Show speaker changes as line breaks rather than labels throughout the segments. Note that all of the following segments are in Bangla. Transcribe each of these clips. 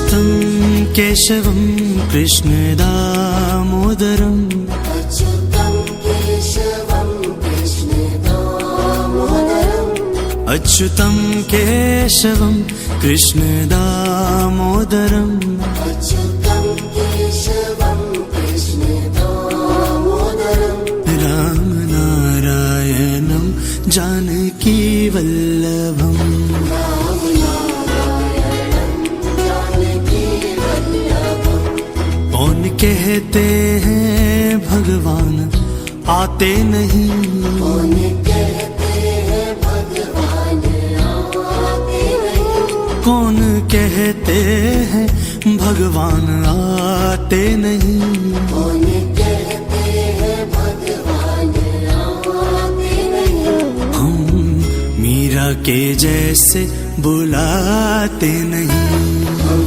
अच्युतं केशवं कृष्ण दामोदरम्
अच्युतं केशवं कृष्ण दामोदरम्
अच्युतं केशवं कृष्ण दामोदरम्
अच्युतं केशवं कृष्ण दामोदरम्
रामनारायणं जानकी वल्लभम् कौन कहते हैं भगवान आते नहीं,
कौन कहते हैं भगवान आते नहीं,
कौन कहते हैं भगवान आते नहीं,
कौन कहते हैं भगवान आते नहीं।
हम मीरा के जैसे बुलाते नहीं, हम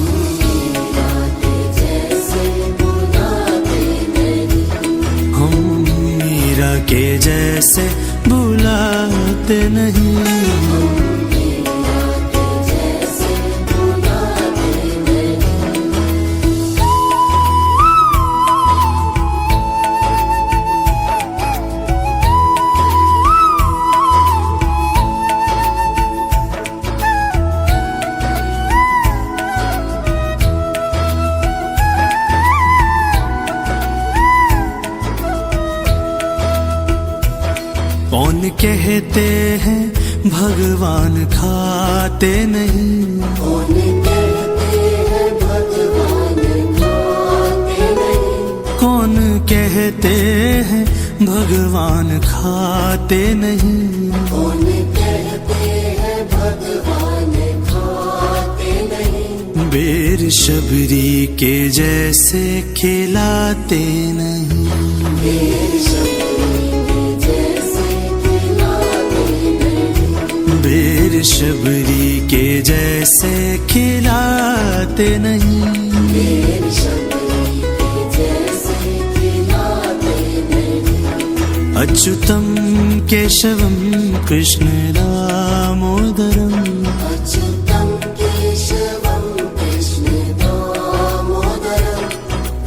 मीरा के जैसे बुलाते नहीं। कौन कहते हैं भगवान खाते नहीं,
कौन कहते हैं भगवान खाते नहीं,
कौन कहते हैं भगवान खाते नहीं,
कौन कहते हैं भगवान खाते नहीं।
बेर शबरी के जैसे खिलाते नहीं,
बेर
बेर शबरी के जैसे खिलाते नहीं,
बेर शबरी के जैसे खिलाते नहीं।
अच्युतं केशवं कृष्ण दामोदरम्
अच्युतं केशवं कृष्ण दामोदरम्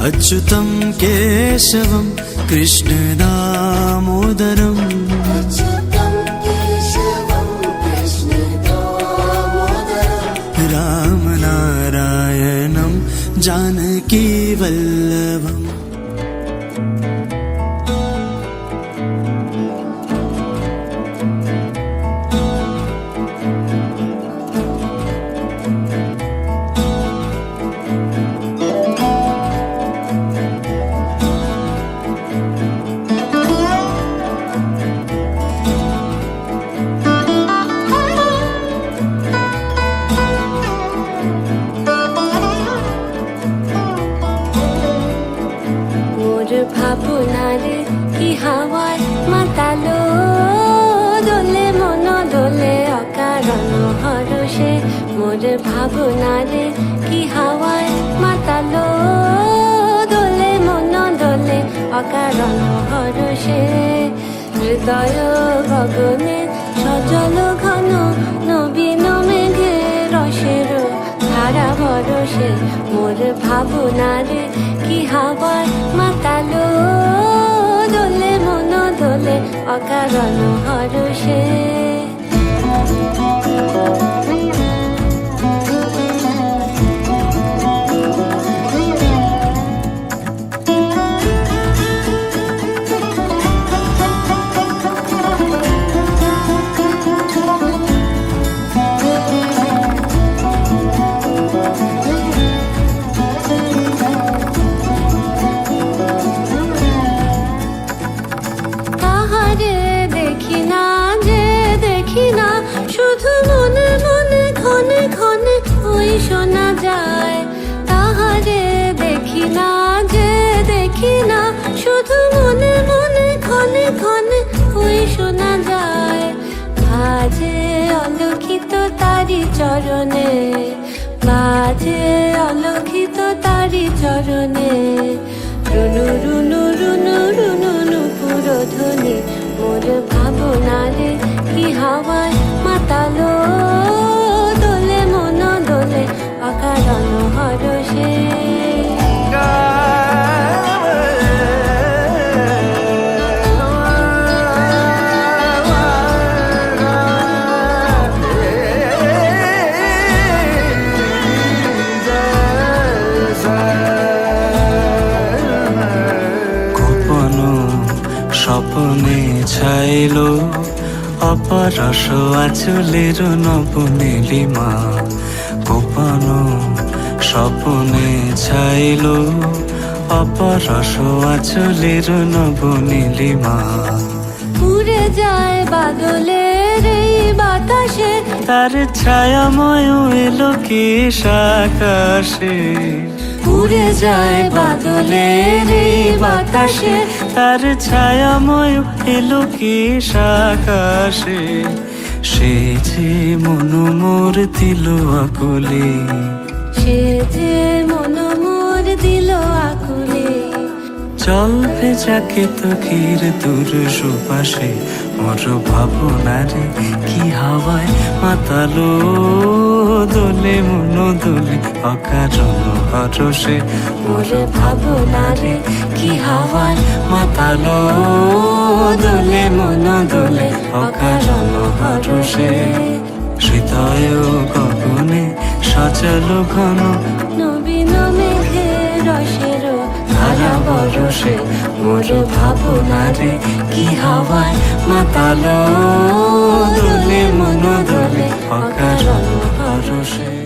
अच्युतं केशवं कृष्ण दामोदरम्
अच्युतं केशवं कृष्ण दामोदरम्
रामनारायणं जानकी वल्लभम्।
ভাবনার কি হাওয়ায় মাতালো দোলে মন দোলে অকারণ হরষে, মোর ভাবনার কি হাওয়ায় মাতালো দোলে মন দোলে অকারণ হরষে। হৃদয় গগনে সজল ঘন নবীন মেঘে রসের ধারা ভরসে, মোর ভাবনার কি হাওয়ায় মাতালো দোলে মন দোলে অকারণ হরষে। শুধু মনে মনে ক্ষণে ক্ষণে ওই শোনা যায়, তাহারে দেখি না যে দেখি না, শুধু মনে মনে ক্ষণে ক্ষণে ওই শোনা যায়। বাজে অলক্ষিত তারি চরণে, বাজে অলক্ষিত তারি চরণে, রুনু রুনু রুনু রুনু নুপুর ধ্বনি, মোর ভাবনারে কি হাওয়ায় মাতালো দোলে মন দোলে অকারণ হর
অপরস আচলের নবনীলিমা গোপন স্বপনে ছাইল অপরস আচলের নবনীলিমা
উড়ে যায় বাদলের এই বাতাসে
তার ছায়াময় এলো কেশ আকাশে
উড়ে যায় বাদলের এই বাতাসে
তার ছায়াময় এলো কেশ আকাশে সে যে মন মোর দিল আকুলে
সে যে মন মোর দিল আকুলে
জল ভেজাকে তকির দূর সুপাশে মোর ভাবনারে কি হাওয়ায় মাতালো দোলে মন দোলে অকারণ হরসে মোর ভাবনারে কি হাওয়ায় মাতালো দোলে মন দোলে অকারণ হরসে হৃদয় গগনে সাজালো ঘন
নবীন মেঘের রসের
ধারা বরসে মোর ভাবনারে কি হাওয়ায় মাতালো দোলে মন দোলে অকারণ হরসে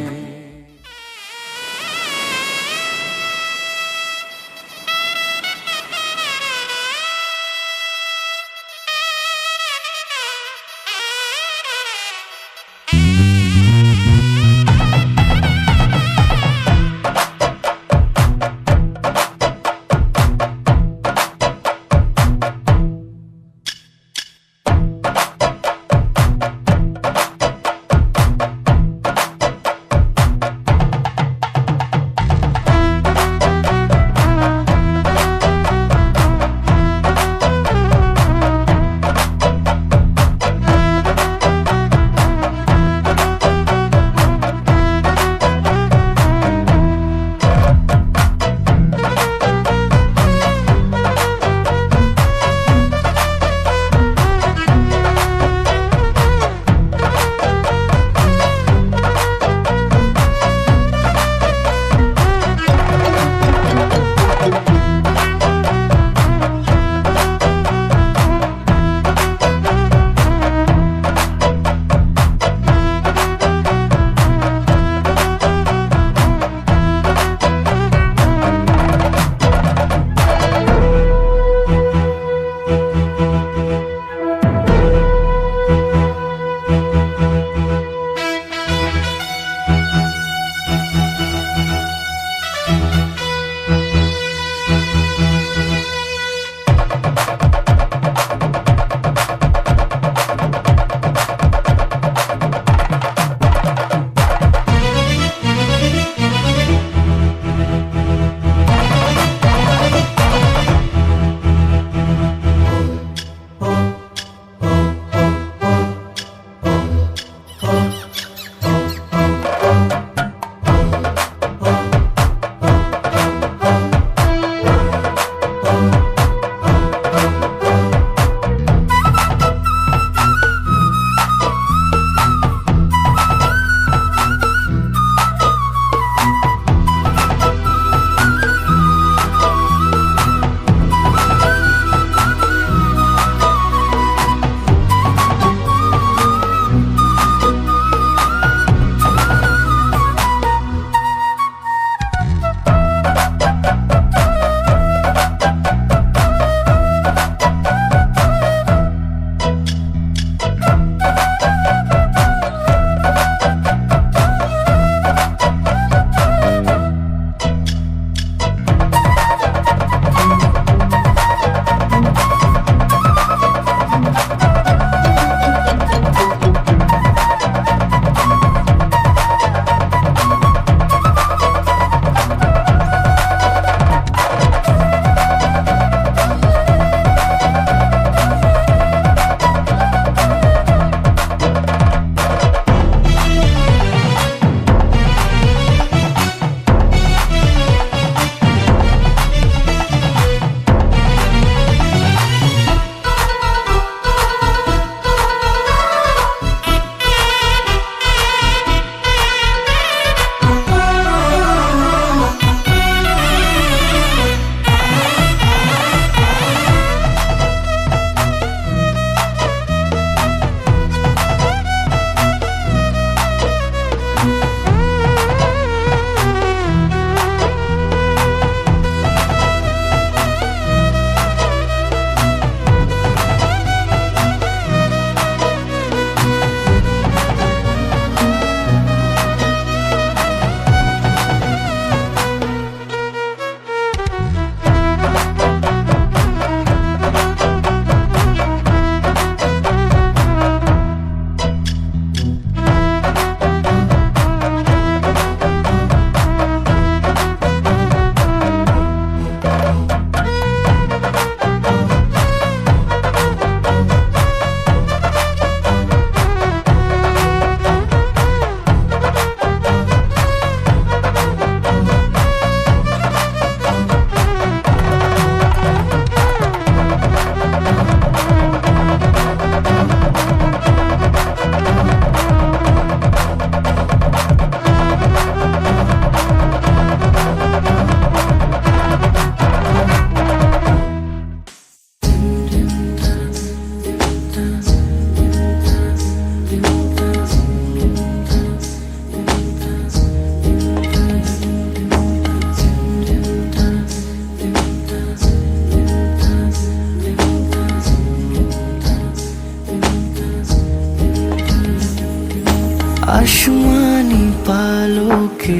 আসমানি পালকে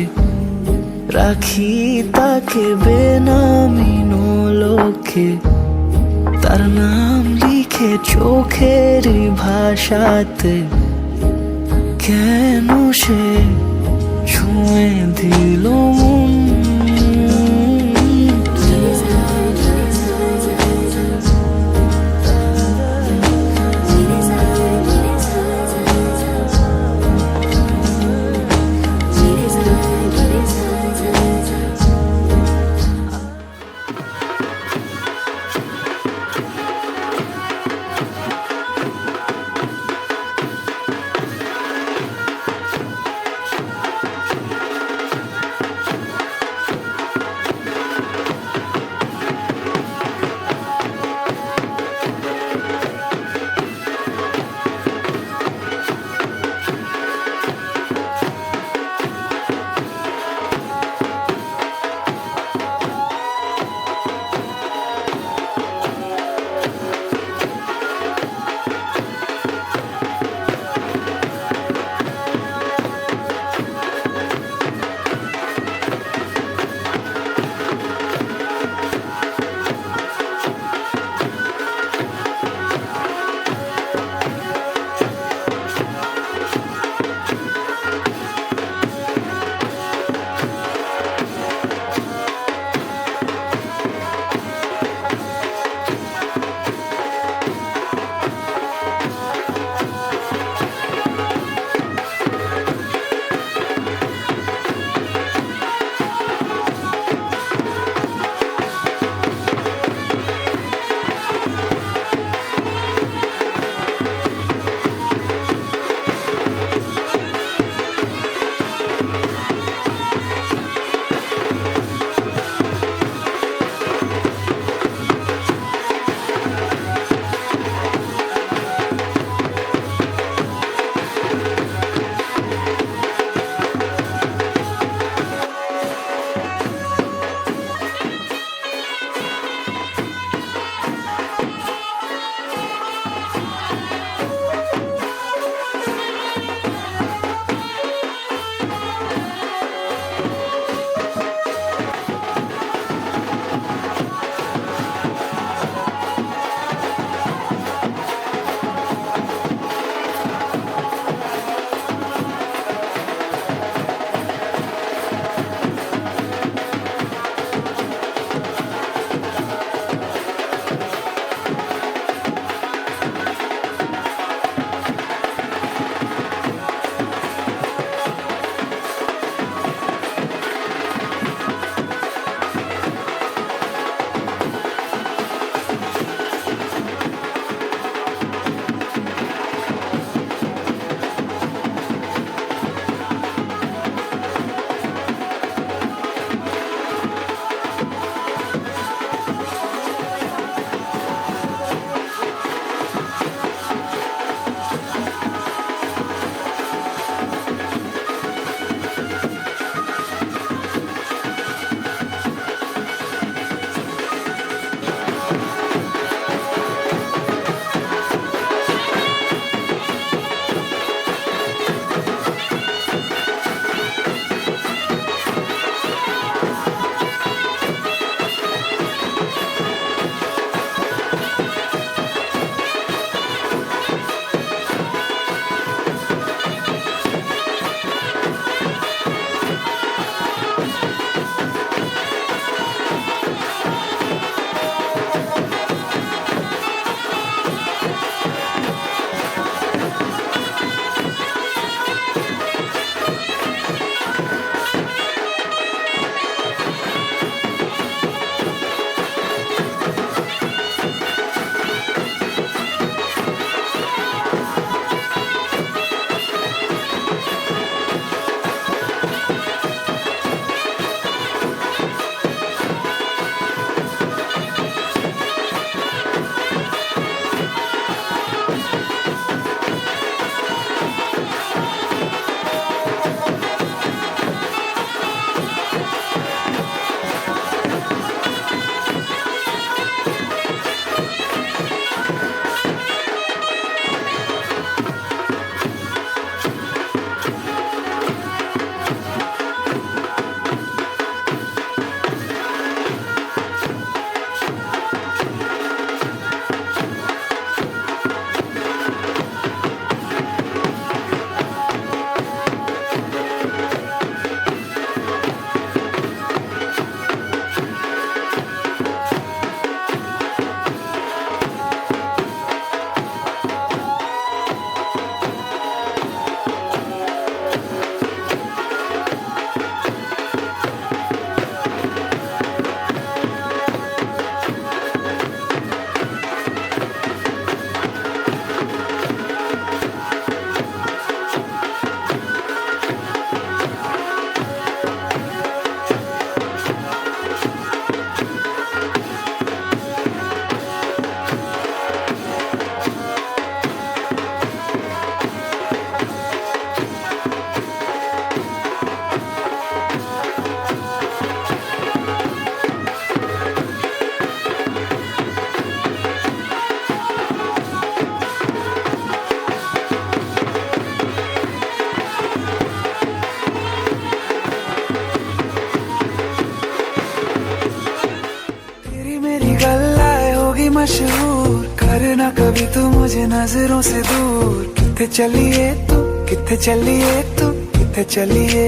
রাখি তাকে বেনামি নোলকে, তার নাম লিখে চোখের ভাষাতে, কেন সে ছুঁয়ে দিল মন।
मशहूर, करना कभी तू मुझे नजरों से दूर। किथे चलिए तू, किथे चलिए तू, किथे चलिए।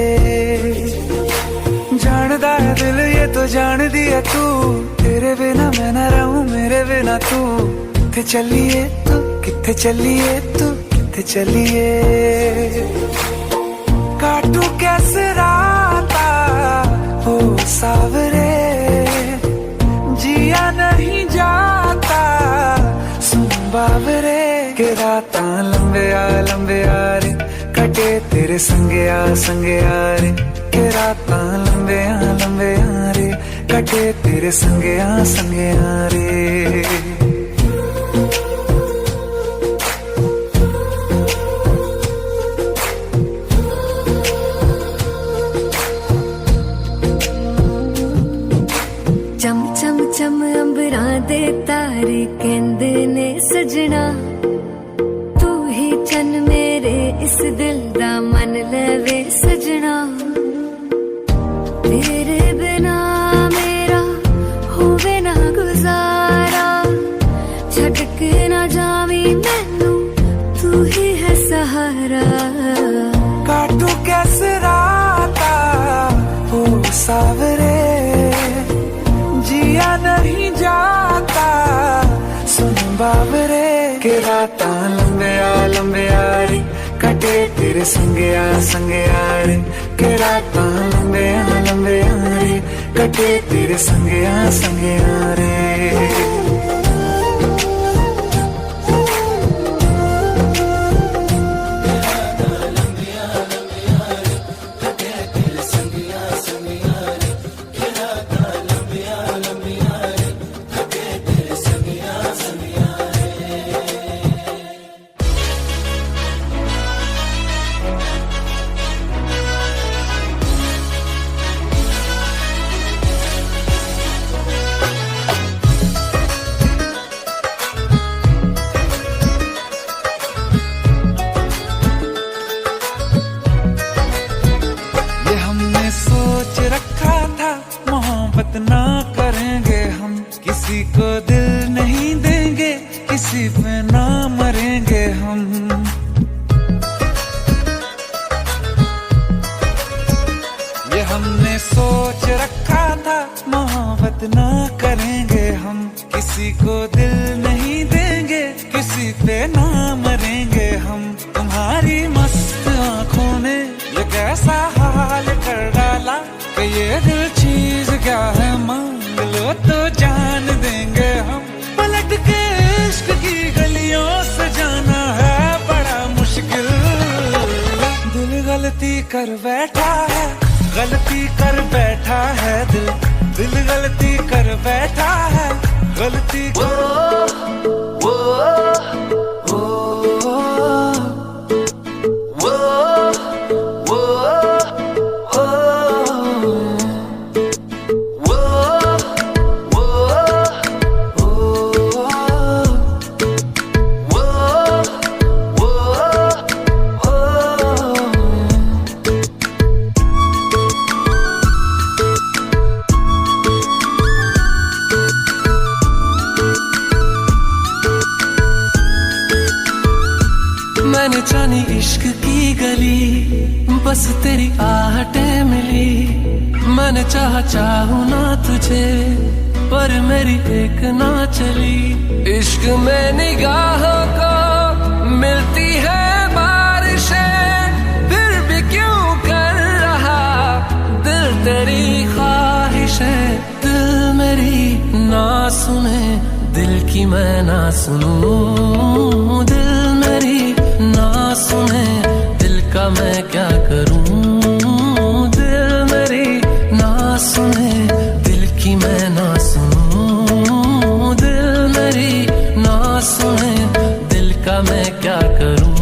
जानदा है दिल ये तो जान दिया तू, तेरे बिना मैं न रहूं मेरे बिना तू। किथे चलिए तू, किथे चलिए तू, किथे चलिए। काटू कैसे राता हो सावरे, जिया नहीं जाता सुन बाबरे। के रातां लंबे आ रे, कटे तेरे संगे आ रे। के रातां लंबे आ रे, कटे तेरे संगे आ रे।
चम चम चम अंबरां दे तारे कहंदे ने सजना, तू ही चन मेरे इस दिल दा मन लवे सजना। तेरे बिना मेरा होवे ना गुजारा, छड़ के ना जावी मैनू तू ही है सहारा।
काटू कैसे राता हो सावरे, जिया नहीं जाता सुन बाबरे। के रातां लंबे आ रे, कटे तेरे संगे आ रे। के रातां लंबे आ रे, कटे तेरे संगे आ रे। सोच रखा था मोहब्बत ना करेंगे हम, किसी को दिल नहीं देंगे, किसी पे ना मरेंगे हम। ये हमने सोच रखा था मोहब्बत ना करेंगे हम, किसी को दिल नहीं देंगे, किसी पे ना मरेंगे हम। तुम्हारी मस्त आंखों ने ये कैसा हाल कर डाला, कि ये दिल चीज क्या है मांग लो तो जान देंगे हम। पलट के इश्क की गलियों से जाना है बड़ा मुश्किल। दिल गलती कर बैठा है, गलती कर बैठा है दिल। दिल गलती कर बैठा है, गलती कर।
मैंने जानी इश्क की गली, बस तेरी आहटें मिली। मैंने चाहूं ना तुझे, पर मेरी एक ना चली। इश्क में निगाहों को मिलती है बारिशें, फिर भी क्यों कर रहा दिल तेरी ख्वाहिशें। दिल मेरी ना सुने, दिल की मैं ना सुनूं। दिल मेरी ना सुने, दिल का मैं क्या करूं। दिल मेरी ना सुने, दिल की मैं ना सुनूं। दिल मेरी ना सुने, दिल का मैं क्या करूं।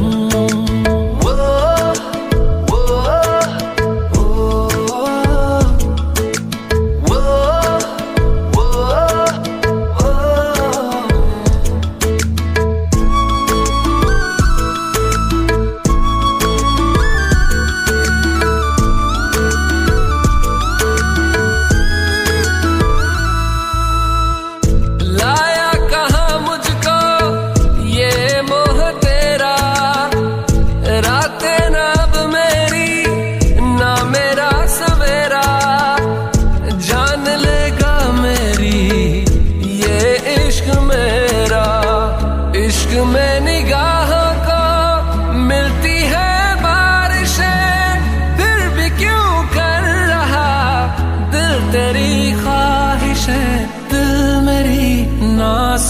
लाया कहाँ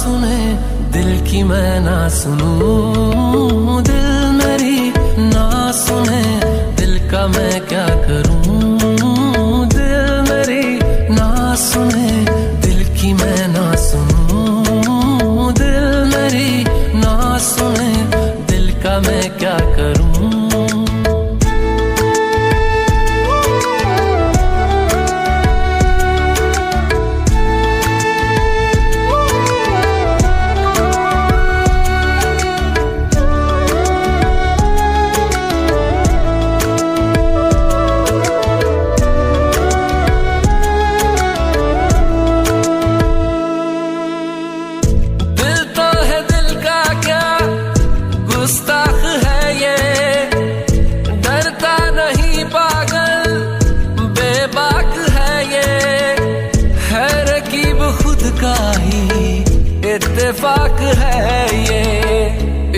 सुने दिल की मैं ना सुनूं, दिल मेरी ना सुने दिल का मैं क्या करूं, दिल मेरी ना सुने दिल की मैं ना सुनूं, दिल मेरी ना सुने दिल का मैं क्या करूं। गुस्ताख है ये, डरता नहीं पागल बेबाक है ये, है रकीब खुद का ही इत्तेफाक है ये।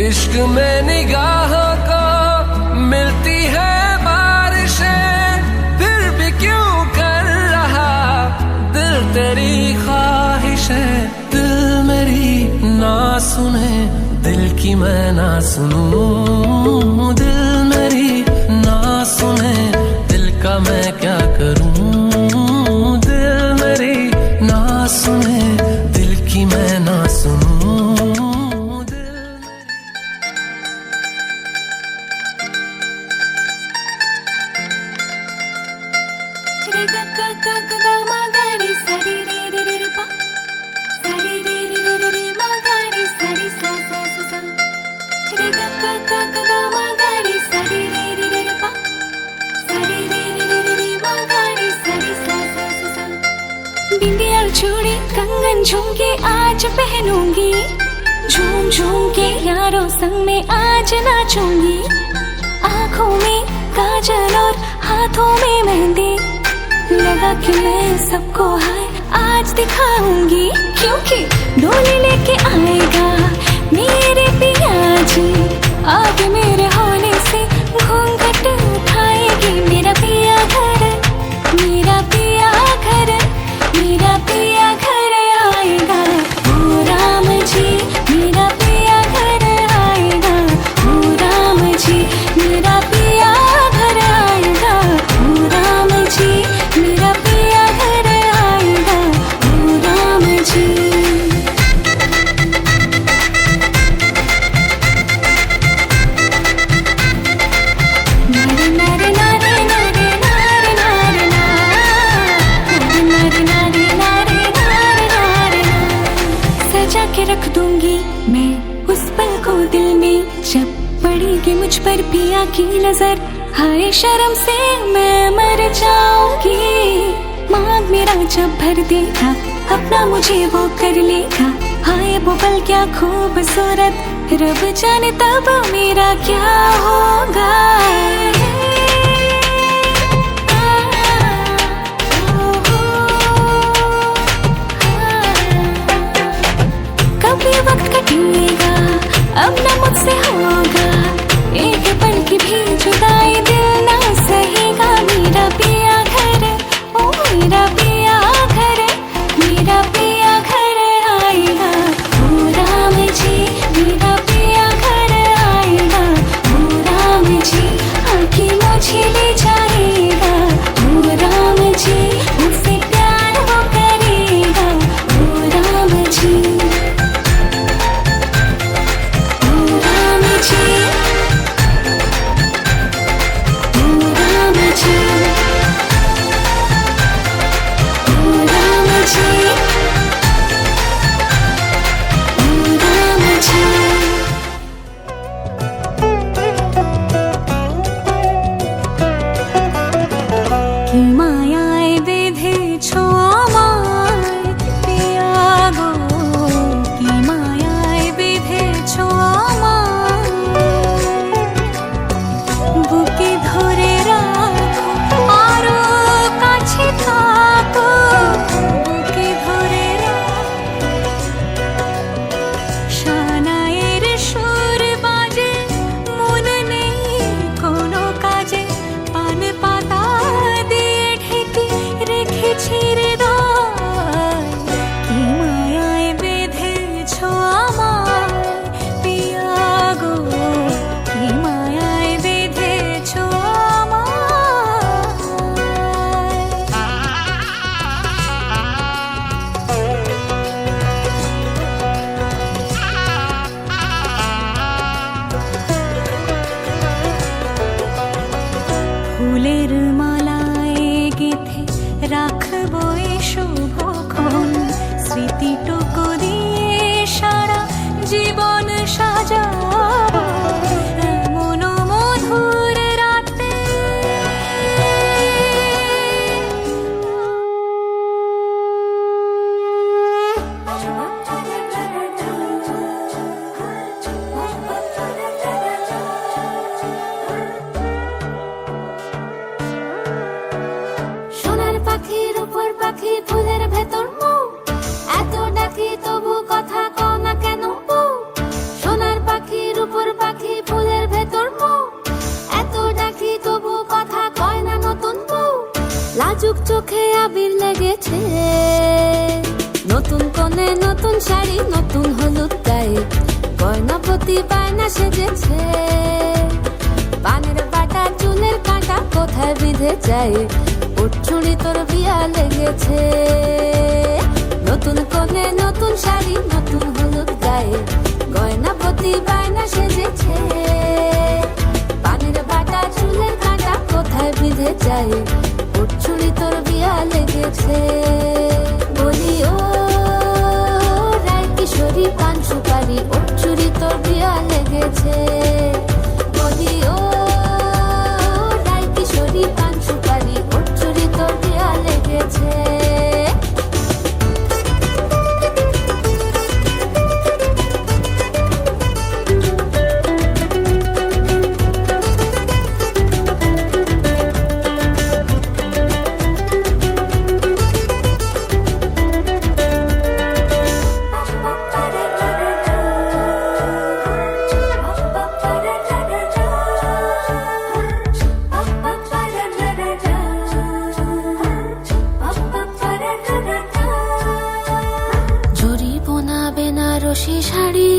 इश्क में निगाहों को मिलती है बारिशें, फिर भी क्यों कर रहा दिल तेरी ख्वाहिशें, दिल मेरी ना सुने दिल की मैं ना सुनूं, दिल मेरी ना सुने दिल का मैं क्या करूं, दिल मेरी ना सुने दिल की मैं ना सुनूं, दिल
रे गा गा गा गा मा गा रे सा रे रे रे पा सा रे रे रे मा गा रे सा रे सा सा सा सा रे गा गा गा गा मा गा रे सा रे रे पा सा रे रे मा गा रे सा रे सा सा सा सा। बिंदिया चूड़ी कंगन झुमके आज पहनूंगी, झूम झूम के यारों संग में आज नाचूंगी, आँखों में काजल और हाथों में मेहंदी लगा के मैं सबको हाय आज दिखाऊंगी, क्योंकि डोली लेके आएगा मेरे पिया जी, आगे मेरे होने से घूंघट उठाएगी मेरा पिया घर, मेरा पिया घर, मेरा पिया घर आएगा, ओ राम जी मेरा पिया घर आएगा, ओ राम जी मेरा पिया घर आएगा, ओ राम जी मेरा पिया घर आएगा, ओ राम जी। नारे नारे नारे नारे नारे नारे नारे नारे नारे नारे नारे सजा के रख दूंगी मैं उस पल को दिल में, जब पड़ेगी मुझ पर पिया की नजर, हाय शर्म से मैं मर जाऊंगी, मांग मेरा जब भर देगा अपना मुझे वो कर लेगा, हाय वो पल क्या खूबसूरत, रब जाने तब मेरा क्या होगा। कभी वक्त कटेगा अब न मुझसे होगा, एक पल की भी जुदाई दिल ना सहेगा, मेरा पिया घर, ओ मेरा पिया घर, मेरा पिया घर आएगा, ओ राम जी मेरा पिया घर आएगा, ओ राम जी आके मुझे ले जाएगा, ओ राम जी मुझसे प्यार वो करेगा, ओ राम जी, ओ ফুলের মালায় গেঁথে রাখবো এ শুভক্ষণ, স্মৃতিটুকু দিয়ে সারা জীবন সাজাবো এমন মধুর রাতে। সোনার পাখির উপর পাখি ফুলের ভেতর মুখ, এত ডাকি তবু কথা কও না কেন বউ? সোনার পাখির উপর পাখি ফুলের ভেতর মুখ, এত ডাকি তবু কথা কয় না নতুন বউ। লাজুক চোখে আবির লেগেছে, নতুন কোণে নতুন শাড়ি নতুন হলুদ গায়ে, গয়না প্রতি বায়না সেজেছে। পানের বাটা চুলের কাঁটা কোথায় বিঁধে যায়, ওর চুড়ি তোর বিয়া লেগেছে। নতুন কোণে নতুন শাড়ি নতুন হলুদ গায়ে, গয়না প্রতি বায়না সেজেছে। পানের বাটা চুলের কাঁটা কোথায় বিঁধে যায়, ওর চুড়ি তোর বিয়া লেগেছে। বলি ও রায় কিশোরী পান সুপারি, ওর চুড়ি তোর বিয়া লেগেছে। বলি ও রায় কিশোরী পান সুপারি, ওর চুড়ি তোর বিয়া লেগেছে। জরি বোনা বেনারসি শাড়ি,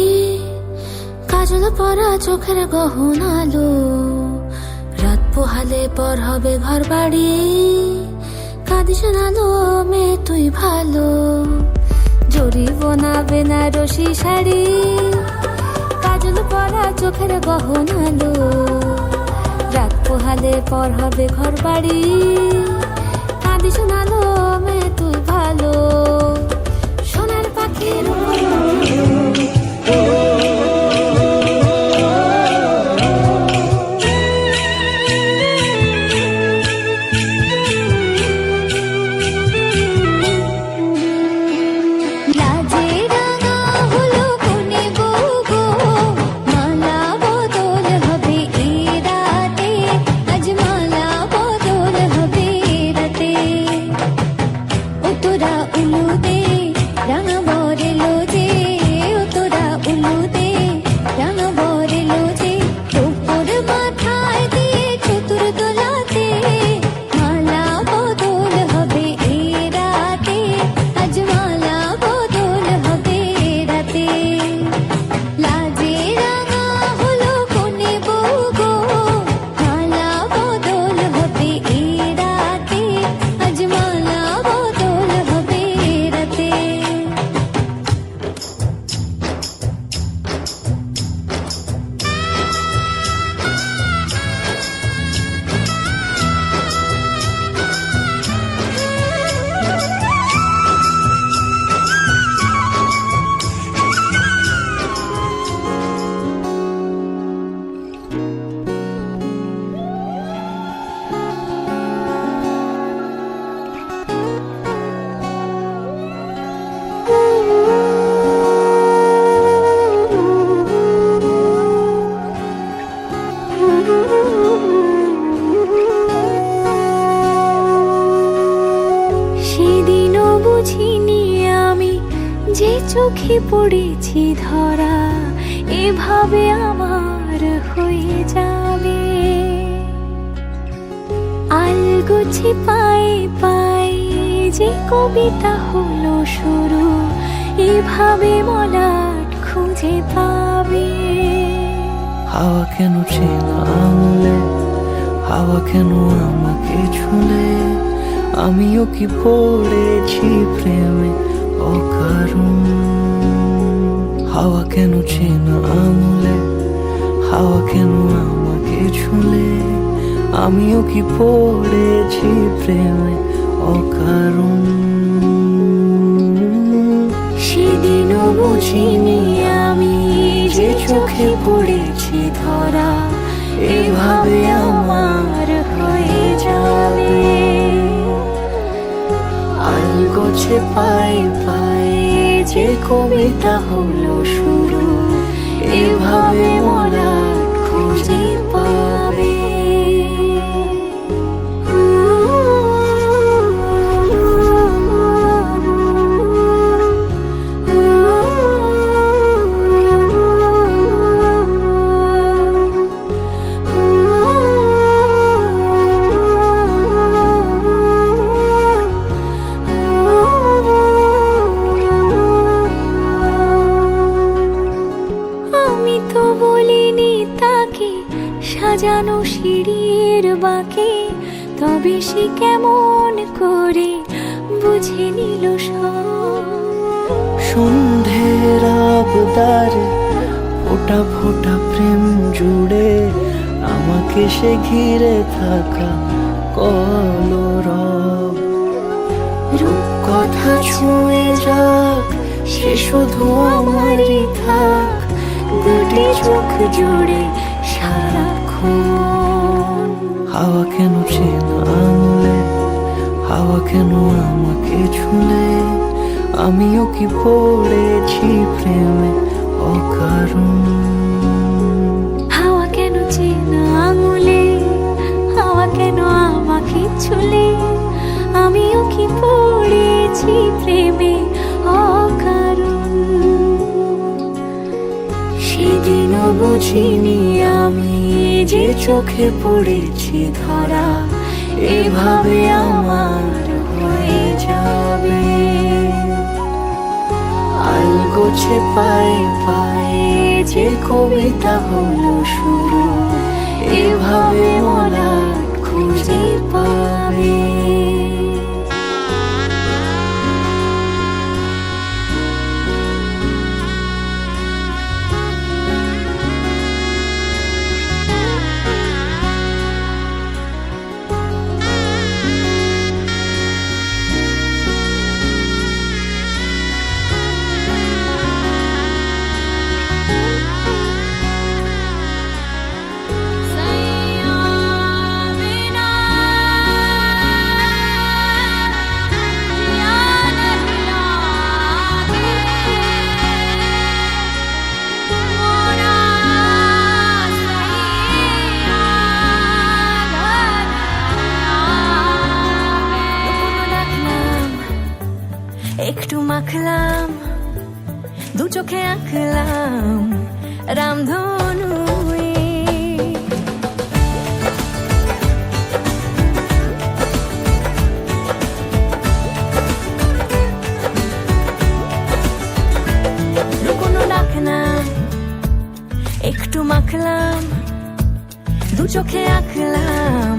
কাজল পরা চোখের গহনালো, রাত পোহালে পর হবে ঘর বাড়ি, কাঁদিস নালো মেয়ে তুই ভালো। জরি বোনা বেনারসি শাড়ি, কাজল পরা চোখের গহনালো, রাত পোহালে পর হবে ঘর বাড়ি, কাঁদিস নালো মেয়ে তুই ভালো। সোনার পাখির লাজে রাঙা হলো কোনে বউ গো, মালা বদল হবে এ রাতে, আজ মালা বদল হবে এ রাতে। ও তোরা উলু দে রাঙা বরে লোজে, ও তোরা উলু দে রাঙা বরে লোজে, উপর মাথায় দিয়ে চতুর দোলাতে, মালা বদল হবে এ রাতে, আজ মালা বদল হবে এ রাতে। লাজে রাঙা হলো কোনে বউ গো, মালা বদল হবে এ রাতে, আজ মালা বদল হবে এ রাতে। সেদিনও বুঝিনি আমি যে চোখে পড়েছি ধরা, এভাবে আমার হয়ে যাবে। আলগোছে পায়ে পায়ে যে কবিতা হলো শুরু, এভাবে মলাট খুঁজে পাবে।
হাওয়া কেন চেনা আঙুলে, হাওয়া কেন আমাকে ছুলে, আমিও কি পড়েছি প্রেমে অকারণ। হাওয়া কেন চেনা আঙুলে, হাওয়া কেন আমাকে ছুলে,
আমিও কি পড়েছি প্রেমে অকারণ। সেদিনও বুঝিনি আমি যে চোখে পড়েছি ধরা, এভাবে আমার হয়ে যাবে। আলগোছে পায়ে পায়ে যে কবিতা হলো শুরু, এভাবে মোরা খুঁজে পাবে। আমি তো বলিনি তাকে সাজানো সিঁড়ির বাঁকে, তবে সে কেমন করে বুঝে নিল সব। সন্ধ্যের আবদারে ফোটা ফোটা প্রেম জুড়ে আমাকে সে ঘিরে থাকা কলরব। রূপকথা ছুঁয়ে যাক সে শুধু আমারই থাক, দুটি চোখ জুড়ে সারাক্ষণ। হাওয়া কেন চেনা আঙুলে, হাওয়া কেন আমাকে ছুলে, আমিও কি পড়েছি প্রেমে অকারণ। হাওয়া কেন চেনা আঙুলে, হাওয়া কেন আমাকে ছুলে, আমিও কি পড়েছি প্রেমে অকারণ। সেদিনও বুঝিনি আমি যে চোখে পড়েছি ধরা, এভাবে আমার হয়ে যাবে। আলগোছে পায়ে পায়ে যে কবিতা হলো শুরু, এভাবে মোরা খুঁজে পাবে। একটু মাখলাম দু চোখে আঁকলাম রামধনু, কোনো ডাক না একটু মাখলাম দু চোখে আঁকলাম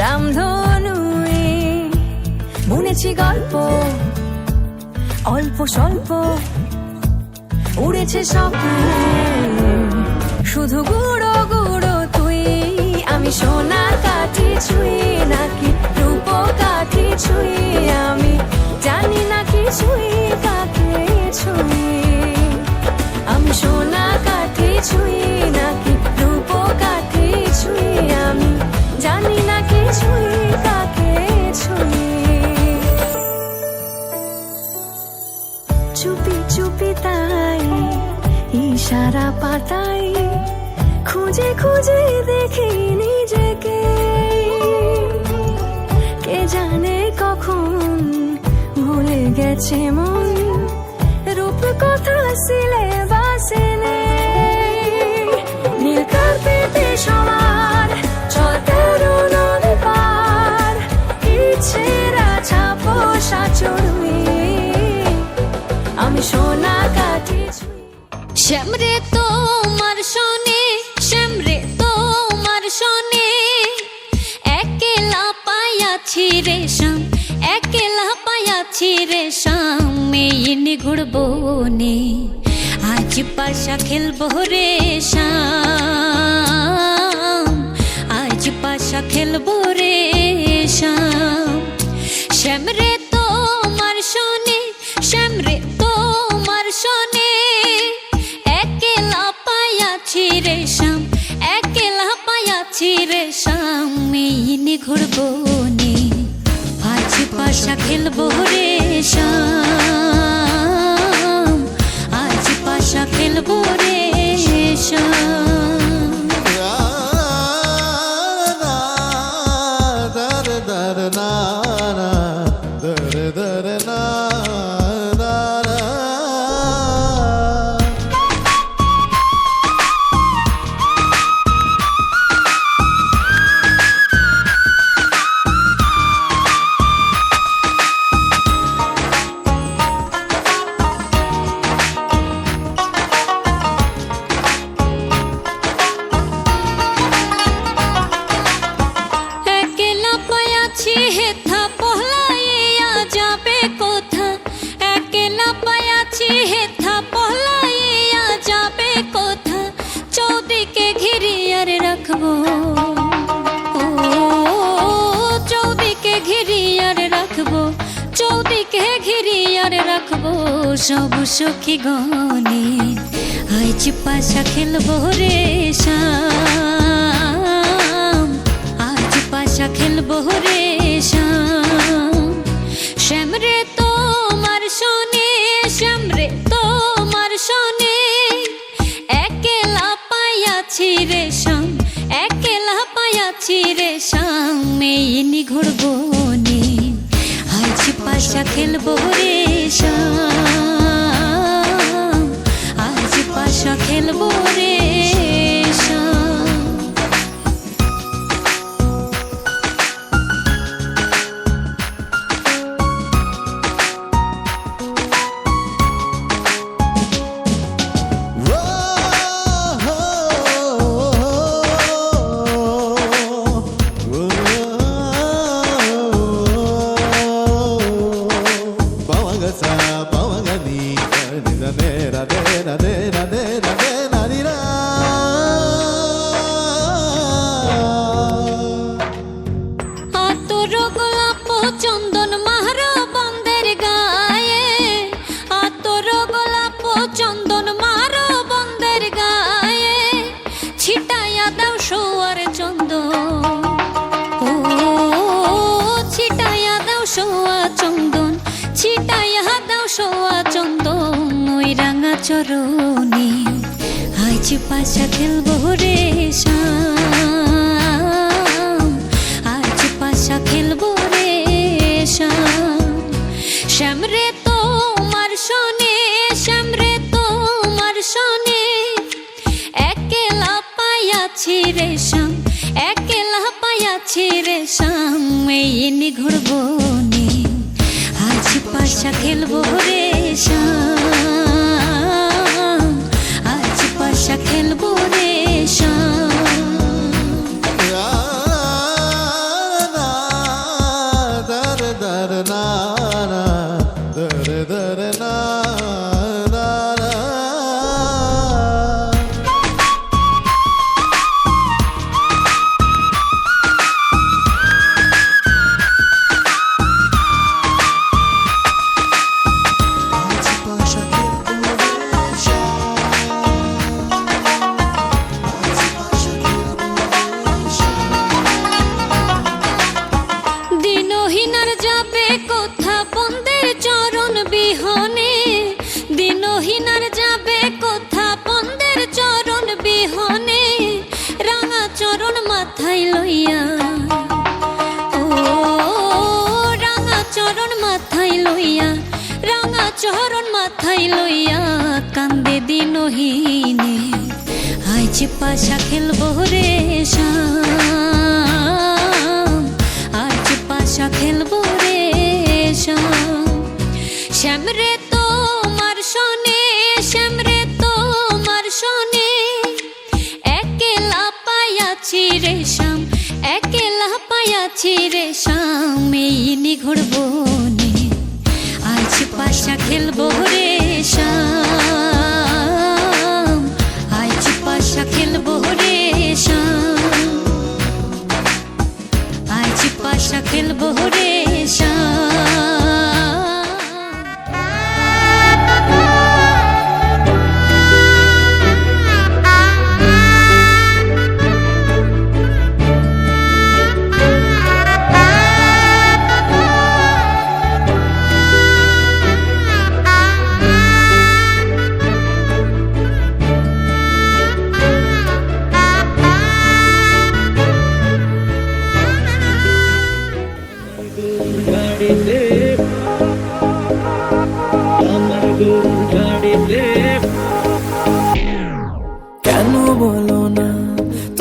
রামধনু। বুনেছি গল্প অল্প স্বল্প, উড়েছে স্বপ্নে শুধু গুঁড়ো গুঁড়ো তুই। আমি সোনা কাঠি ছুঁই নাকি রূপ কাঠি ছুঁই, আমি জানি না কি ছুঁই কাকে ছুঁই। আমি সোনা কাঠি ছুঁই নাকি রূপ কাঠি ছুঁই, আমি জানি না কি ছুঁই কাকে ছুঁই। চুপি চুপি তাই ইশারা পাতাই, খুঁজে খুঁজে দেখি নিজেকে। কে জানে কখন ভুলে গেছে মন, রূপ কথা সিলেবাসে নেই। নীল কার্পেটে সবার চলতে নদী পার, ইচ্ছেরা ছাপো সাচড়ুই, আমি সোনা কাঠি ছুঁই।
শ্যামরে তোমার শোনে, শ্যামরে তোমার শোনে, একলা পায়াছি রে শাম, একলা পায়াছি রে শাম। এই নিগুড় বনে আজ পাশা খেলবো রে শাম, আজ পাশা খেলবো রে শাম। শ্যাম রে তোমার শোনে, শ্যাম রে তোমার শোনে, একলা পায়াছি রে শাম, একলা পায়াছি রে শাম। এই নিঘুর বনে আজ পাশা খেলবো রে শাম, আজ পাশা খেলবো রে শাম। একলা পায়াছি হেথা পহলাইয়া যাবে কোথা, একলা পায়াছি হেথা পহলাইয়া যাবে কোথা। চৌদিকে ঘিরিয়ার রাখবো, ও চৌদিকে ঘিরিয়ার রাখবো, চৌদিকে ঘিরিয়ার রাখবো। সব সখী গনে আজ পাশা খেলবো রে শাম, আজ পাশা খেলবো রে শাম। শ্যাম রে তোমার শোনে, শ্যাম রে তোমার শোনে, একলা পায়াছি রে শাম, একলা পায়াছি রে শাম। এই নিঘুর বনে আজ পাশা খেলবো রে শাম, আজ পাশা খেলবো রে শাম। আতর গোলাপ চন্দন মারো বন্দের গায়ে, আতর গোলাপ চন্দন মারো বন্দের গায়ে। ছিটাইয়া দাও সোয়ার চন্দন, ও ছিটাইয়া দাও সোয়া চন্দন, ছিটাইয়া দাও সোয়া চন্দন। ওই রাঙা চরণে আজ পাশা খেলবো রে শাম, আজ পাশা খেলবো রে শাম। শ্যাম রে তোমার শোনে, শ্যাম রে তোমার শোনে, একলা পায়াছি রে শাম, একলা পায়াছি রে শাম। এই নিঘুর বনে আজ পাশা খেলবো রে শাম, আজ পাশা খেলবো রে শাম। দিনহীনার যাবে কোথা বন্দের চরণ বিহনে, দিনহীনার যাবে কোথা বন্দের চরণ বিহনে। রাঙা চরণ মাথায় লইয়া, ও রাঙা চরণ মাথায় লইয়া, রাঙা চরণ মাথায় লইয়া। কান্দে দিনহীনে আজ পাশা খেলবো রে শাম, আজ পাশা খেলবো রে শাম। শ্যাম রে তোমার শোনে, শ্যাম রে তোমার শোনে, একলা পায়াছি রে শাম, একলা পায়াছি রে শাম। এই নিঘুর বনে আজ পাশা খেলবো রে শাম, আজ পাশা খেলবো রে শাম।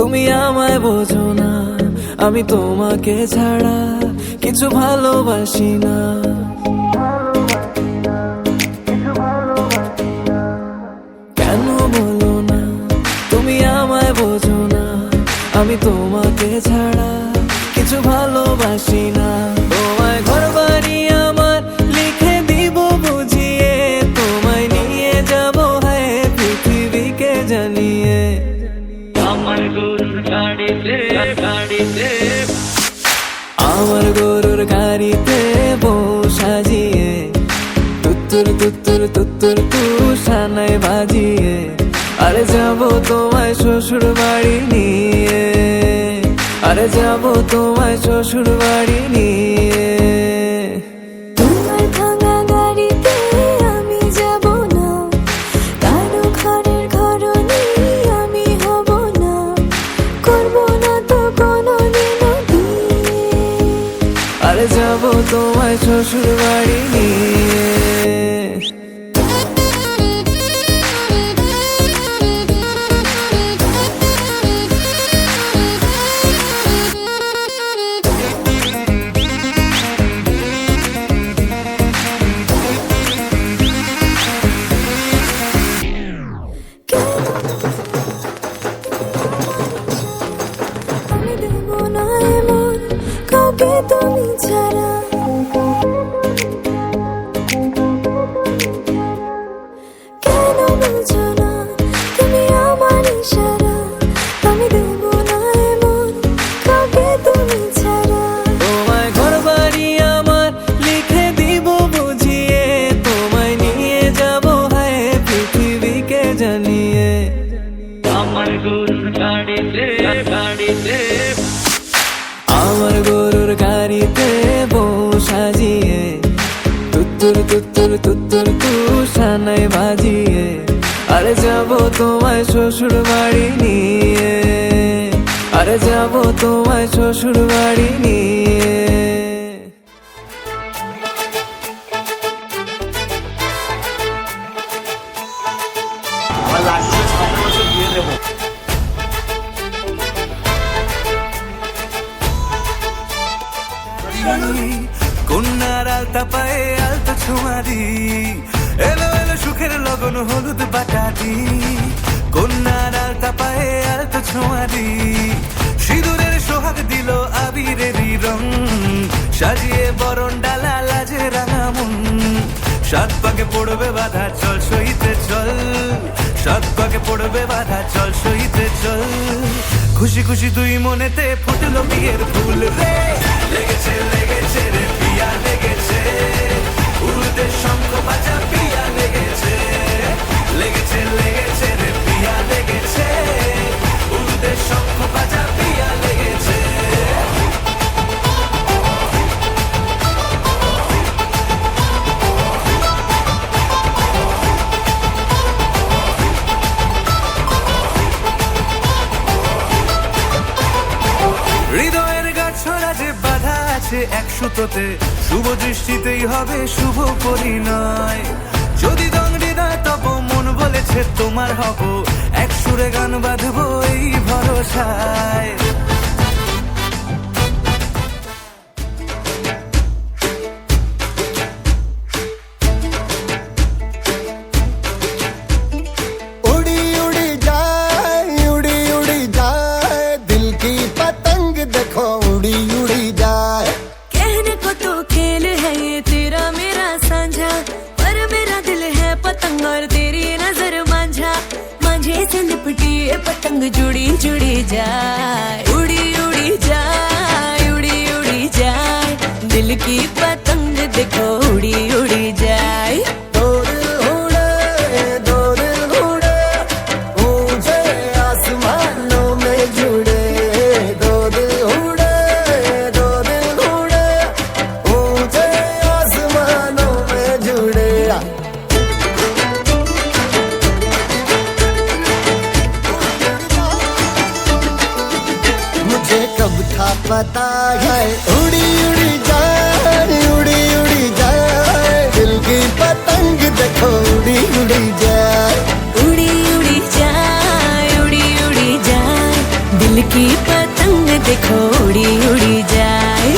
তুমি আমায় বোঝো না, আমি তোমাকে ছাড়া কিছু ভালোবাসি না। কেন বলো না, তুমি আমায় বোঝো না, আমি তোমাকে ছাড়া কিছু ভালোবাসি না। তোমায় ঘর বাড়ি আমার লিখে দিব বুঝিয়ে, তোমায় নিয়ে যাব হ্যাঁ পৃথিবীকে জানিয়ে। আমার গরুর গাড়িতে আমার গরুর গাড়িতে বউ সাজিয়ে, তুত্তুর তুত্তুর তুত্তুর তু সানাই বাজিয়ে, আরে যাবো তোমায় শ্বশুর বাড়ি নিয়ে, আরে যাবো তোমায় শ্বশুর বাড়ি নিয়ে।
তোমার ভাঙা গাড়িতে আমি যাব না, কারো ঘরের ঘরনি আমি হব না, করব না তো কোনোদিনও বিয়ে।
আরে যাবো তোমায় শ্বশুর বাড়ি নিয়ে।
আমি দেব না এমন কাউকে তুমি ছাড়া, কেন বুঝো না তুমি আমার ইশারা, আমি দেব না এমন কাউকে তুমি ছাড়া।
তোমায় ঘর বাড়ি আমার লিখে দিব বুঝিয়ে, তোমায় নিয়ে যাব হ্যাঁ পৃথিবীকে জানিয়ে। আমার গরুর গাড়িতে আমার গরুর গাড়িতে বউ সাজিয়ে, তুত্তুর তুত্তুর তুত্তুর তু সানাই বাজিয়ে, আরে যাবো তোমায় শ্বশুর বাড়ি নিয়ে, আরে যাবো তোমায় শ্বশুর বাড়ি নিয়ে।
কন্যার আলতা পায়ে আলতা ছোঁয়া দি, এলো এলো সুখের লগন হলুদ বাটা দি। কন্যার আলতা পায়ে আলতা ছোঁয়া দি, সিঁদুরের সোহাগ দিল আবিরেরই রং, সাজিয়ে বরণ ডালা লাজে রাঙা মন। সাত পাকে পড়বে বাধা চল সইতে চল, সাত পাকে পড়বে বাধা চল সইতে চল। খুশি খুশি দুই মনেতে ফুটলো বিয়ের ফুল রে, লেগেছে লেগেছে রে পিয়া লেগেছে, উড়তে শঙ্খ বাজা পিয়া লেগেছে, লেগেছে লেগেছে রে পিয়া লেগেছে, উড়তে শঙ্খ বাজা পিয়া লেগেছে। হৃদয়ের গাছড়া যে বাধা আছে এক সুতোতে, শুভ দৃষ্টিতেই হবে শুভ পরিণয়। যদি দংডি দেয় তব মন বলেছে তোমার হব, এক সুরে গান বাঁধবো এই ভরসায়।
उड़ी उड़ी जाए दिल की पतंग देखो उड़ी उड़ी जाए।
कहने को तो खेल है ये तेरा मेरा साझा, पर मेरा दिल है पतंग और तेरी नजर मांझा। मांझे से लिपटी ये पतंग जुड़ी जुड़ी जाए, उड़ी उड़ी जाए, उड़ी उड़ी जाए, दिल की पतंग देखो उड़ी उड़ी जाए।
दो दिल उड़े ऊंचे आसमानों में जुड़े, दो दिल उड़े ऊंचे आसमानों में जुड़े। मुझे कब था पता है उड़ी उड़ी जाए दिल की पतंग देखो उड़ी उड़ी जाए।
उड़ी उड़ी जाए, उड़ी उड़ी जाए, दिल की पतंग देखो उड़ी उड़ी जाए।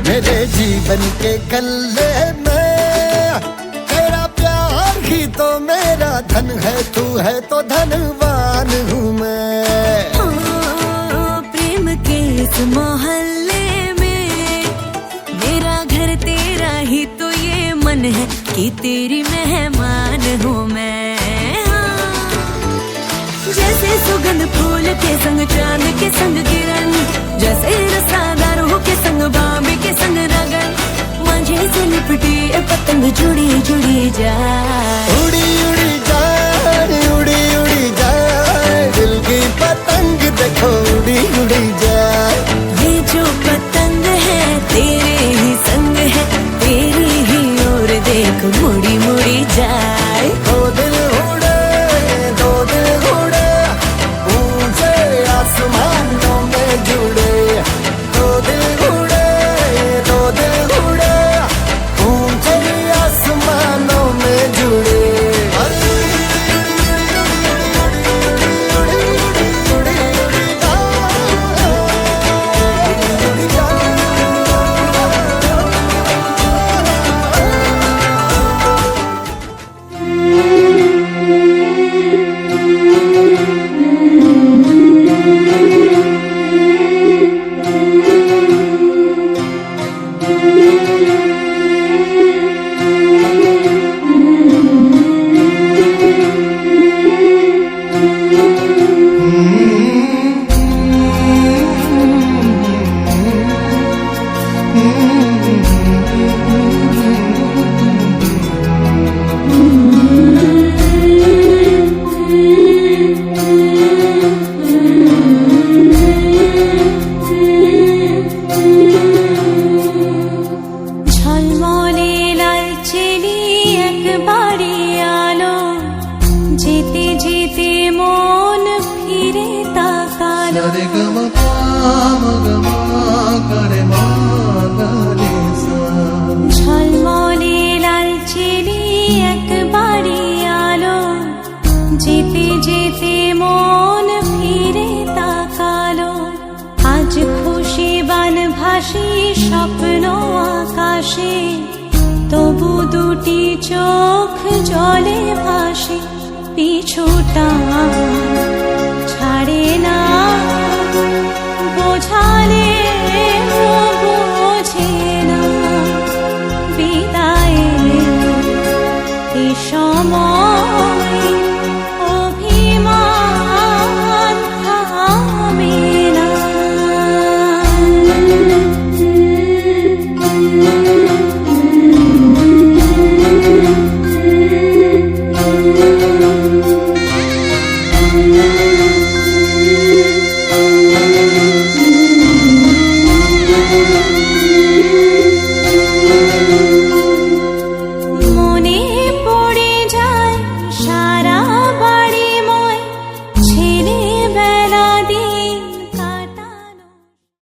मेरे जीवन के गल्ले में तेरा प्यार ही तो मेरा धन है, तू है तो धनवान हूँ मैं।
प्रेम के इस मोहल्ले में मेरा घर तेरा ही तो ये मन है कि तेरी मेहमान हूँ मैं। जैसे सुगंध फूल के संग चांद के संग किरण, जैसे रसादारों के संग बाबे के संग रगन, मांझे से लिपटी पतंग जुड़ी जुड़ी जाए।
उड़ी उड़ी जाए, उड़ी उड़ी जाए, दिल की पतंग देखो उड़ी उड़ी जाए।
ये जो पतंग है तेरे ही संग है, तेरी ही ओर देख मुड़ी मुड़ी जाए।
दो दिल उड़े, दो दिल उड़े, ऊंचे आसमानों में जुड़े। दो दिल उड़े, दो दिल उड़े, ऊंचे आसमानों में जुड़े।
ঝলমলে লালচেরি একবারই আলো, যেতে যেতে মন ফিরে তাকালো। আজ খুশি বান ভাসি স্বপ্ন আকাশে, তবু দুটি চোখ জলে ভাসে। পিছুটা ছাড়ে না বোঝালে